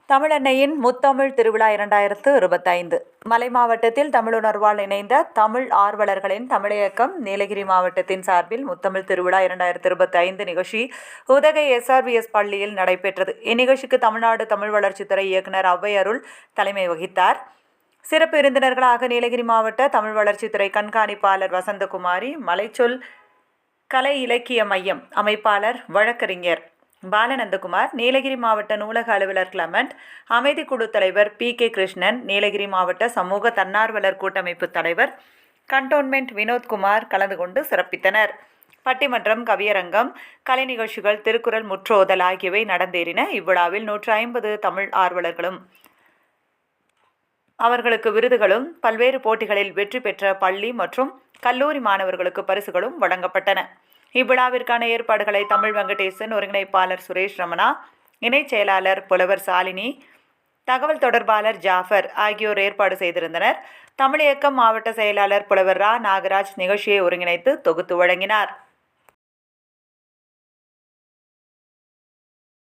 தமிழன்னையின் முத்தமிழ் திருவிழா 2025 மலை மாவட்டத்தில் தமிழுணர்வால் இணைந்த தமிழ் ஆர்வலர்களின் தமிழியக்கம் நீலகிரி மாவட்டத்தின் சார்பில் முத்தமிழ் திருவிழா 2025 நிகழ்ச்சி உதகை SRVS பள்ளியில் நடைபெற்றது. இந்நிகழ்ச்சிக்கு தமிழ்நாடு தமிழ் வளர்ச்சித்துறை இயக்குனர் ஔவை அருள் தலைமை வகித்தார். சிறப்பு விருந்தினர்களாக நீலகிரி மாவட்ட தமிழ் வளர்ச்சித்துறை கண்காணிப்பாளர் வசந்தகுமாரி, மலைச்சொல் கலை இலக்கிய மையம் அமைப்பாளர் வழக்கறிஞர் பாலநந்தகுமார், நீலகிரி மாவட்ட நூலக அலுவலர் கிளமெண்ட், அமைதிக்குழு தலைவர் PK கிருஷ்ணன், நீலகிரி மாவட்ட சமூக தன்னார்வலர் கூட்டமைப்பு தலைவர் கண்டோன்மெண்ட் வினோத்குமார் கலந்து கொண்டு சிறப்பித்தனர். பட்டிமன்றம், கவியரங்கம், கலை நிகழ்ச்சிகள், திருக்குறள் முற்றோதல் ஆகியவை நடந்தேறின. இவ்விழாவில் 150 தமிழ் ஆர்வலர்களும் அவர்களுக்கு விருதுகளும், பல்வேறு போட்டிகளில் வெற்றி பெற்ற பள்ளி மற்றும் கல்லூரி மாணவர்களுக்கு பரிசுகளும் வழங்கப்பட்டன. இவ்விழாவிற்கான ஏற்பாடுகளை தமிழ் வெங்கடேசன், ஒருங்கிணைப்பாளர் சுரேஷ் ரமணா, இணைச் செயலாளர் புலவர் சாலினி, தகவல் தொடர்பாளர் ஜாஃபர் ஆகியோர் ஏற்பாடு செய்திருந்தனர். தமிழ் இயக்கம் மாவட்ட செயலாளர் புலவர் ரா நாகராஜ் நிகழ்ச்சியை ஒருங்கிணைத்து தொகுத்து வழங்கினார்.